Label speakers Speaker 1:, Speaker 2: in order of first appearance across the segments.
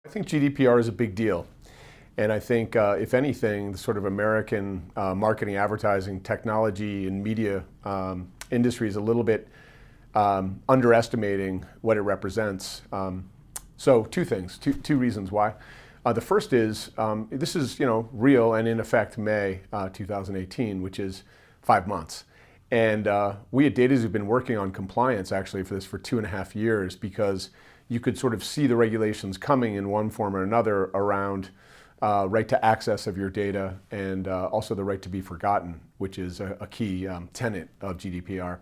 Speaker 1: I think GDPR is a big deal. And I think, if anything, the sort of American marketing, advertising, technology, and media industry is a little bit underestimating what it represents. So two things, two reasons why. The first is, this is real and in effect May 2018, which is 5 months. And we at dataxu have been working on compliance actually for this for 2.5 years, because you could sort of see the regulations coming in one form or another around right to access of your data, and also the right to be forgotten, which is a key tenet of GDPR.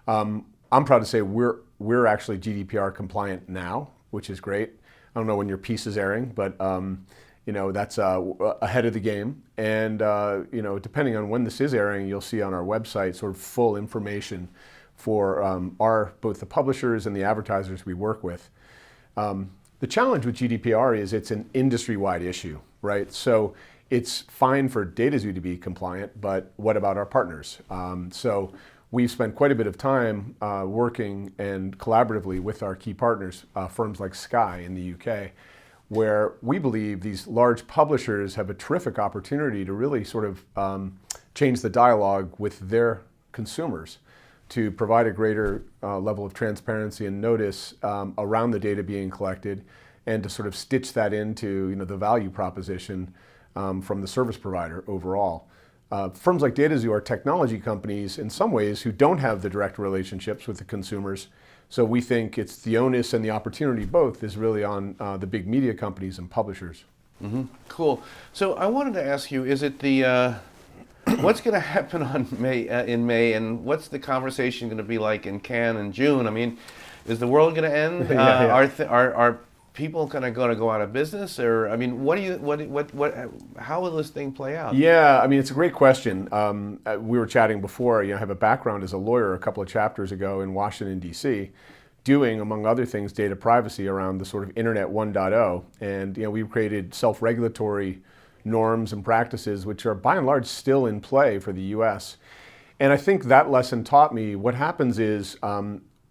Speaker 1: I'm proud to say we're actually GDPR compliant now, which is great. I don't know when your piece is airing, but that's ahead of the game. And depending on when this is airing, you'll see on our website sort of full information for both the publishers and the advertisers we work with. The challenge with GDPR is it's an industry-wide issue, right? So it's fine for dataxu to be compliant, but what about our partners? So we've spent quite a bit of time working and collaboratively with our key partners, firms like Sky in the UK, where we believe these large publishers have a terrific opportunity to really sort of change the dialogue with their consumers, to provide a greater level of transparency and notice around the data being collected, and to sort of stitch that into the value proposition from the service provider overall. Firms like dataxu are technology companies in some ways who don't have the direct relationships with the consumers. So we think it's the onus and the opportunity both is really on the big media companies and publishers.
Speaker 2: Mm-hmm. Cool. So I wanted to ask you, is it the what's going to happen on in May, and what's the conversation going to be like in Cannes in June? I mean, is the world going to end? Are people going to go out of business, or I mean, how will this thing play out?
Speaker 1: Yeah, I mean, it's a great question. We were chatting before. I have a background as a lawyer a couple of chapters ago in Washington D.C., doing, among other things, data privacy around the sort of Internet 1.0, and we've created self-regulatory norms and practices which are by and large still in play for the US. And I think that lesson taught me what happens is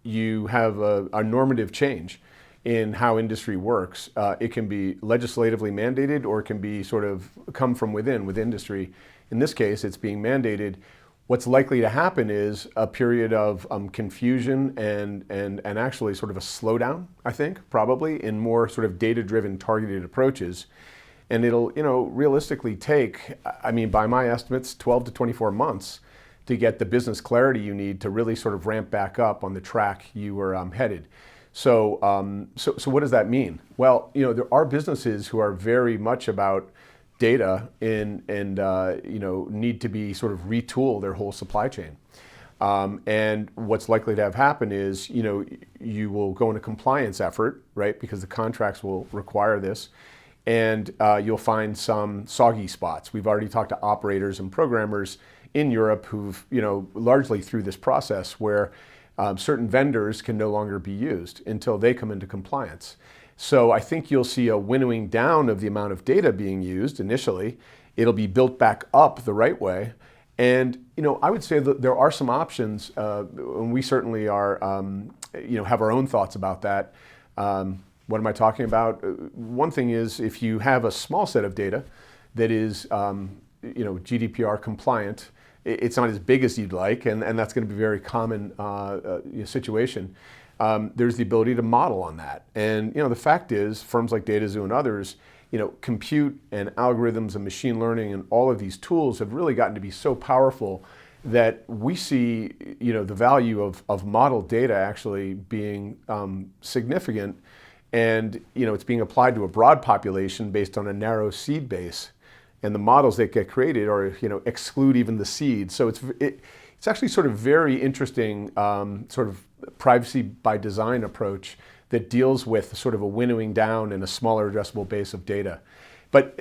Speaker 1: you have a normative change in how industry works. It can be legislatively mandated, or it can be sort of come from within with industry. In this case, it's being mandated. What's likely to happen is a period of confusion and actually sort of a slowdown, I think, probably, in more sort of data-driven targeted approaches. And it'll, realistically take, I mean, by my estimates, 12 to 24 months to get the business clarity you need to really sort of ramp back up on the track you were headed. So what does that mean? Well, there are businesses who are very much about data and need to be sort of retool their whole supply chain. And what's likely to have happened is, you will go in a compliance effort, right? Because the contracts will require this. And you'll find some soggy spots. We've already talked to operators and programmers in Europe who've, largely through this process where certain vendors can no longer be used until they come into compliance. So I think you'll see a winnowing down of the amount of data being used initially. It'll be built back up the right way. And, I would say that there are some options, and we certainly are, have our own thoughts about that. What am I talking about? One thing is, if you have a small set of data that is, GDPR compliant, it's not as big as you'd like, and that's going to be a very common situation. There's the ability to model on that. And, the fact is, firms like dataxu and others, compute and algorithms and machine learning and all of these tools have really gotten to be so powerful that we see, the value of modeled data actually being significant. And it's being applied to a broad population based on a narrow seed base, and the models that get created are exclude even the seed. So it's actually sort of very interesting sort of privacy by design approach that deals with sort of a winnowing down and a smaller addressable base of data. But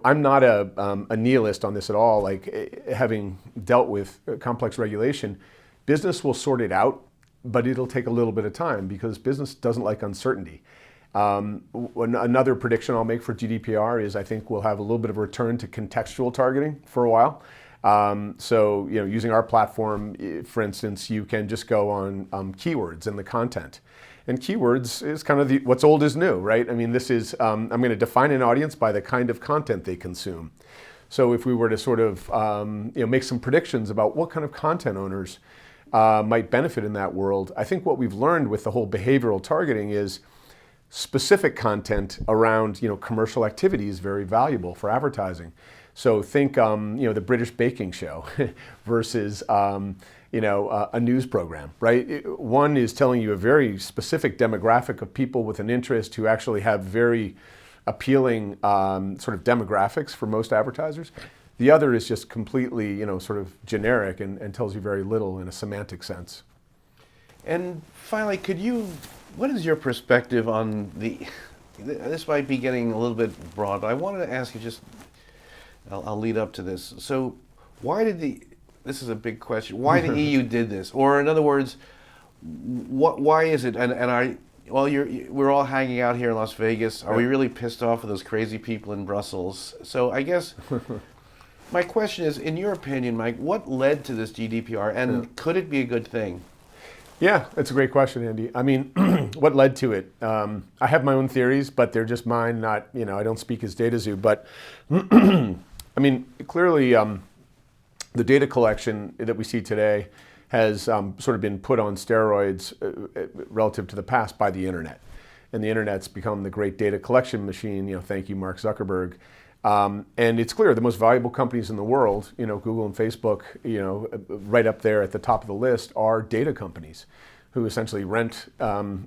Speaker 1: I'm not a nihilist on this at all. Like, having dealt with complex regulation, business will sort it out, but it'll take a little bit of time because business doesn't like uncertainty. Another prediction I'll make for GDPR is I think we'll have a little bit of a return to contextual targeting for a while. So, using our platform, for instance, you can just go on keywords in the content. And keywords is kind of what's old is new, right? I mean, this is, I'm going to define an audience by the kind of content they consume. So if we were to sort of make some predictions about what kind of content owners might benefit in that world, I think what we've learned with the whole behavioral targeting is specific content around commercial activity is very valuable for advertising. So think the British baking show versus a news program, right? One is telling you a very specific demographic of people with an interest who actually have very appealing sort of demographics for most advertisers. The other is just completely, sort of generic and tells you very little in a semantic sense.
Speaker 2: And finally, what is your perspective on this might be getting a little bit broad, but I wanted to ask you I'll lead up to this. So this is a big question, why the EU did this? Or in other words, why is it, we're all hanging out here in Las Vegas. Are we really pissed off with those crazy people in Brussels? So I guess my question is, in your opinion, Mike, what led to this GDPR, and could it be a good thing?
Speaker 1: Yeah, that's a great question, Andy. I mean, what led to it? I have my own theories, but they're just mine, not, I don't speak as dataxu. But I mean, clearly the data collection that we see today has sort of been put on steroids relative to the past by the internet. And the internet's become the great data collection machine, thank you, Mark Zuckerberg. And it's clear the most valuable companies in the world, Google and Facebook, right up there at the top of the list are data companies who essentially rent,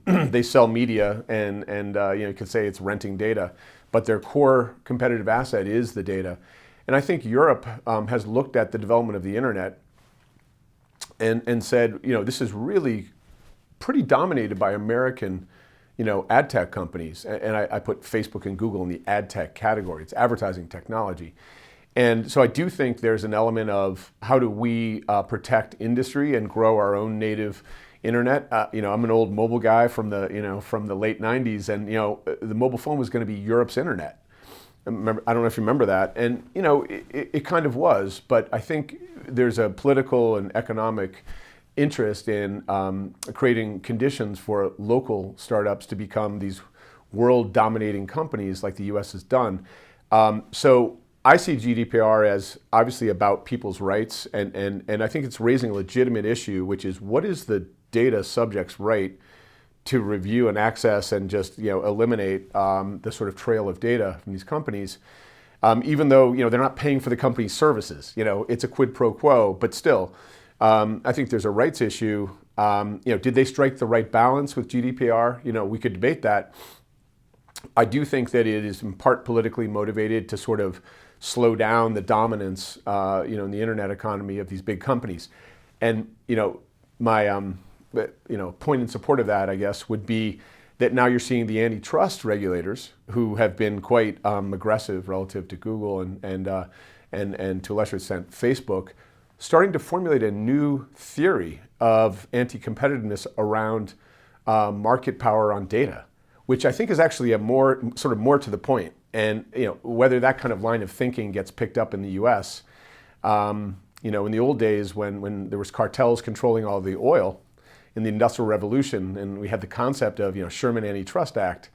Speaker 1: they sell media and you could say it's renting data, but their core competitive asset is the data. And I think Europe has looked at the development of the internet and said, this is really pretty dominated by American ad tech companies. And I put Facebook and Google in the ad tech category. It's advertising technology. And so I do think there's an element of how do we protect industry and grow our own native internet. I'm an old mobile guy from the late 90s, and the mobile phone was going to be Europe's internet. I don't know if you remember that. And it kind of was, but I think there's a political and economic interest in creating conditions for local startups to become these world-dominating companies like the U.S. has done. So I see GDPR as obviously about people's rights, and I think it's raising a legitimate issue, which is what is the data subject's right to review and access and just eliminate the sort of trail of data from these companies, even though they're not paying for the company's services. It's a quid pro quo, but still. I think there's a rights issue. Did they strike the right balance with GDPR? We could debate that. I do think that it is in part politically motivated to sort of slow down the dominance, in the internet economy of these big companies. And, my, point in support of that, I guess, would be that now you're seeing the antitrust regulators who have been quite aggressive relative to Google and to a lesser extent Facebook, starting to formulate a new theory of anti-competitiveness around market power on data, which I think is actually more to the point. And whether that kind of line of thinking gets picked up in the U.S., in the old days when there was cartels controlling all the oil in the Industrial Revolution, and we had the concept of Sherman Antitrust Act,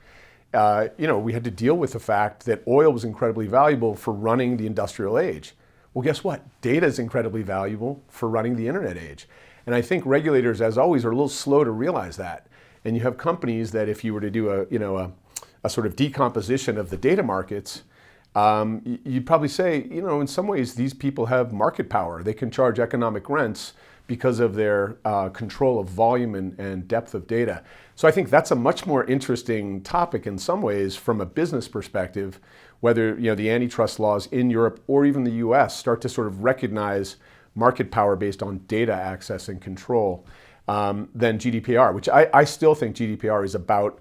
Speaker 1: we had to deal with the fact that oil was incredibly valuable for running the industrial age. Well, guess what? Data is incredibly valuable for running the internet age. And I think regulators, as always, are a little slow to realize that. And you have companies that if you were to do a sort of decomposition of the data markets, you'd probably say, in some ways, these people have market power. They can charge economic rents because of their control of volume and depth of data. So I think that's a much more interesting topic in some ways from a business perspective, whether the antitrust laws in Europe or even the US start to sort of recognize market power based on data access and control than GDPR, which I still think GDPR is about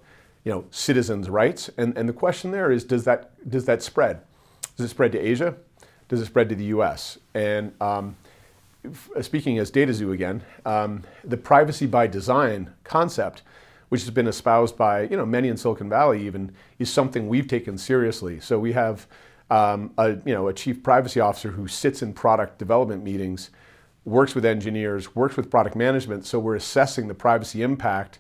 Speaker 1: citizens' rights. And the question there is, does that spread? Does it spread to Asia? Does it spread to the US? And speaking as dataxu again, the privacy by design concept, which has been espoused by many in Silicon Valley even, is something we've taken seriously. So we have a chief privacy officer who sits in product development meetings, works with engineers, works with product management. So we're assessing the privacy impact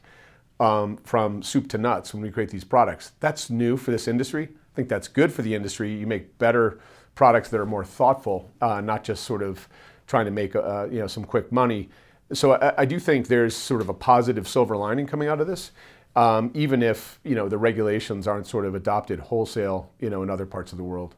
Speaker 1: from soup to nuts when we create these products. That's new for this industry. I think that's good for the industry. You make better products that are more thoughtful, not just sort of trying to make some quick money. So I do think there's sort of a positive silver lining coming out of this, even if the regulations aren't sort of adopted wholesale in other parts of the world.